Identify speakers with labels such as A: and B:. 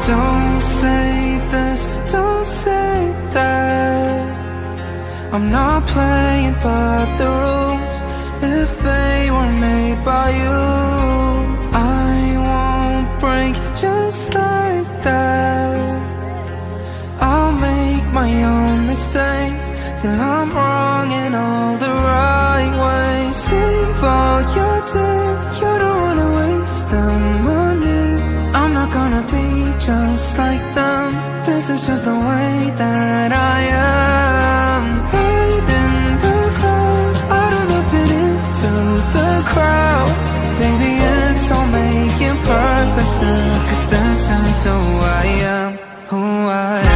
A: Don't say this, don't say that. I'm not playing by the rules if they were made by you. I won't break just like that. I'll make my own mistakes till I'm wrong in all the right ways. Save all your tears, you don't wanna waste them on me. I'm not gonna be just like them. This is just the way that I am. Hiding the clouds, I don't know fit into the crowd. Baby, it's all making perfect sense, 'cause this is who I am, who I am.